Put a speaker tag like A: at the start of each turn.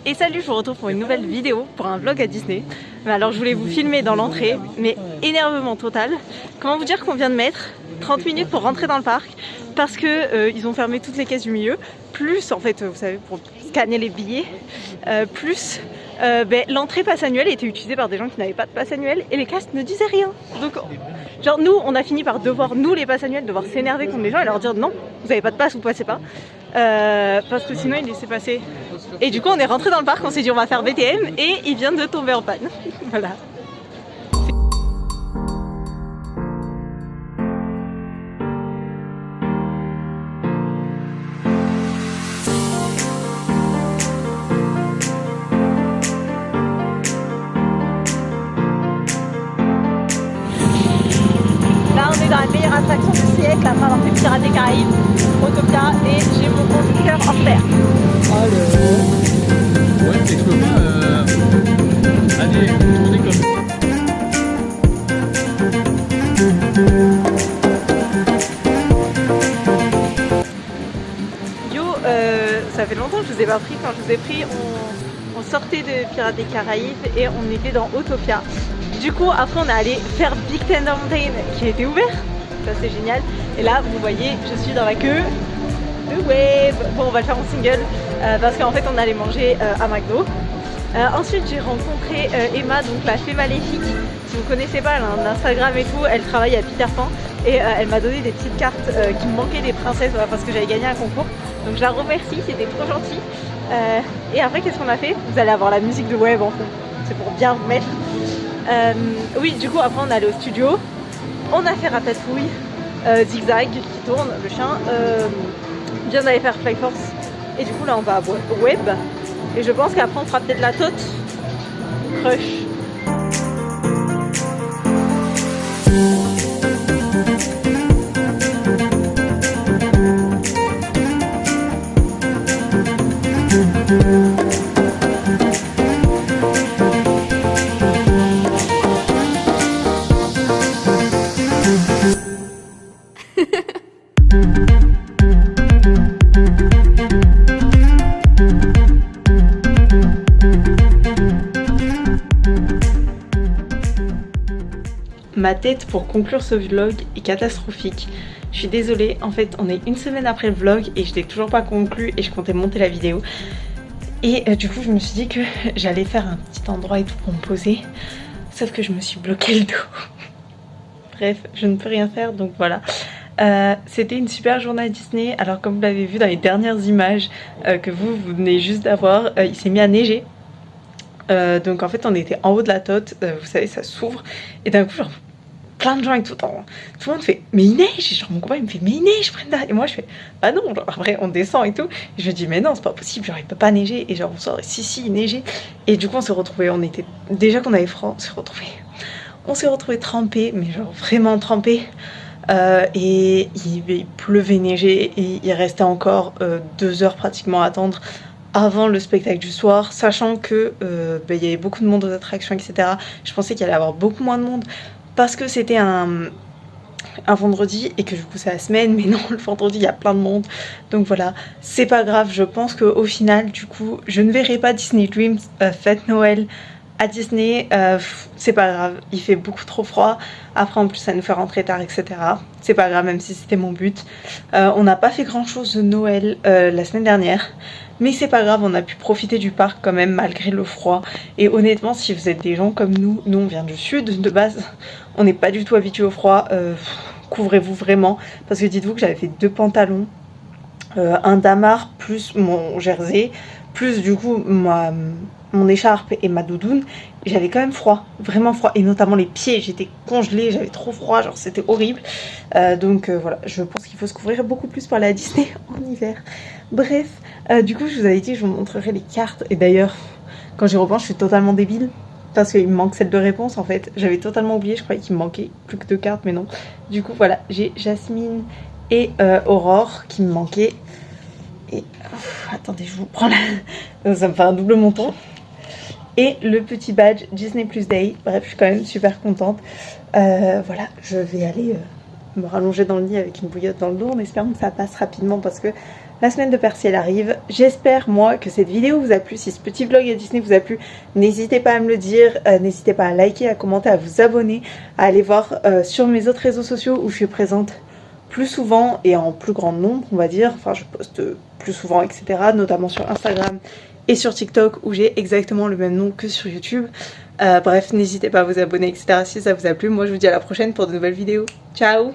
A: Et salut, je vous retrouve pour une nouvelle vidéo, pour un vlog à Disney. Mais alors je voulais vous filmer dans l'entrée, mais énervement total. Comment vous dire qu'on vient de mettre 30 minutes pour rentrer dans le parc parce que ils ont fermé toutes les caisses du milieu, plus en fait, vous savez, pour scanner les billets, plus l'entrée passe annuelle était utilisée par des gens qui n'avaient pas de passe annuel et les castes ne disaient rien. Donc genre nous, on a fini par devoir, nous les passes annuels, devoir s'énerver contre les gens et leur dire non, vous n'avez pas de passe, vous passez pas. Parce que sinon ils laissaient passer. Et du coup on est rentré dans le parc, on s'est dit on va faire VTM et il vient de tomber en panne. Voilà. Là on est dans la meilleure attraction du siècle, après avoir fait Pirates des Caraïbes, Autopia, et j'ai mon conducteur hors pair.
B: Ouais, mais tu peux pas aller tourner comme ça.
A: Yo, ça fait longtemps que je vous ai pas pris. Quand je vous ai pris, on sortait de Pirates des Caraïbes et on était dans Autopia. Du coup, après, on est allé faire Big Thunder Mountain qui a été ouvert. Ça, c'est génial. Et là, vous voyez, je suis dans la queue de Wave. Bon, on va le faire en single parce qu'en fait, on allait manger à McDo. Ensuite, j'ai rencontré Emma, donc la fée maléfique. Si vous connaissez pas, elle a un Instagram et tout. Elle travaille à Peter Pan et elle m'a donné des petites cartes qui me manquaient des princesses parce que j'avais gagné un concours. Donc je la remercie, c'était trop gentil. Et après, qu'est-ce qu'on a fait? Vous allez avoir la musique de Wave en fond. C'est pour bien vous mettre. Oui, du coup, après, on est allé au studio. On a fait Ratatouille, Zigzag qui tourne, le chien. On vient d'aller faire Fly Force. Et du coup, là, on va à Web. Et je pense qu'après, on fera peut-être la Tote Crush. Ma tête pour conclure ce vlog est catastrophique. Je suis désolée, en fait on est une semaine après le vlog et je l'ai toujours pas conclu et je comptais monter la vidéo. Et du coup je me suis dit que j'allais faire un petit endroit et tout pour me poser. Sauf que je me suis bloqué le dos. Bref, je ne peux rien faire donc voilà. C'était une super journée à Disney. Alors comme vous l'avez vu dans les dernières images que vous venez juste d'avoir, il s'est mis à neiger. Donc en fait on était en haut de la tote, vous savez ça s'ouvre et d'un coup genre plein de gens et tout le monde fait mais il neige, genre mon copain il me fait mais il neige Brenda, et moi je fais bah non, genre, après on descend et tout et je me dis mais non c'est pas possible, genre il peut pas neiger, et genre on sort si il neigeait, et du coup on s'est retrouvés, on était déjà qu'on avait froid, on s'est retrouvés trempés, mais genre vraiment trempés. Et il pleuvait, neigeait et il restait encore 2 heures pratiquement à attendre avant le spectacle du soir, sachant que il y avait beaucoup de monde aux attractions, etc. Je pensais qu'il allait y avoir beaucoup moins de monde parce que c'était un vendredi et que du coup c'est la semaine, mais non, le vendredi il y a plein de monde, donc voilà, c'est pas grave. Je pense qu'au final du coup je ne verrai pas Disney Dreams Fête Noël à Disney, c'est pas grave, il fait beaucoup trop froid, après en plus ça nous fait rentrer tard, etc. C'est pas grave, même si c'était mon but. On n'a pas fait grand chose de Noël la semaine dernière, mais c'est pas grave, on a pu profiter du parc quand même malgré le froid. Et honnêtement, si vous êtes des gens comme nous on vient du sud de base, on n'est pas du tout habitué au froid. Couvrez-vous vraiment, parce que dites-vous que j'avais fait 2 pantalons, un damar plus mon jersey, plus du coup mon écharpe et ma doudoune, et j'avais quand même froid, vraiment froid, et notamment les pieds, j'étais congelée, j'avais trop froid, genre c'était horrible. Donc voilà, je pense qu'il faut se couvrir beaucoup plus pour aller à Disney en hiver. Bref, du coup je vous avais dit que je vous montrerai les cartes, et d'ailleurs quand j'y repense je suis totalement débile parce qu'il me manque celle de réponse en fait, j'avais totalement oublié, je croyais qu'il me manquait plus que 2 cartes, mais non. Du coup voilà, j'ai Jasmine et Aurore qui me manquaient. Et attendez, je vous prends là, ça me fait un double montant. Et le petit badge Disney Plus Day. Bref, je suis quand même super contente. Voilà, je vais aller me rallonger dans le lit avec une bouillotte dans le dos en espérant que ça passe rapidement parce que La semaine de Percy elle arrive. J'espère moi que cette vidéo vous a plu. Si ce petit vlog à Disney vous a plu, n'hésitez pas à me le dire. N'hésitez pas à liker, à commenter, à vous abonner, à aller voir sur mes autres réseaux sociaux où je suis présente plus souvent et en plus grand nombre on va dire. Enfin je poste plus souvent etc. Notamment sur Instagram et sur TikTok où j'ai exactement le même nom que sur YouTube. Bref, n'hésitez pas à vous abonner etc. si ça vous a plu. Moi je vous dis à la prochaine pour de nouvelles vidéos. Ciao!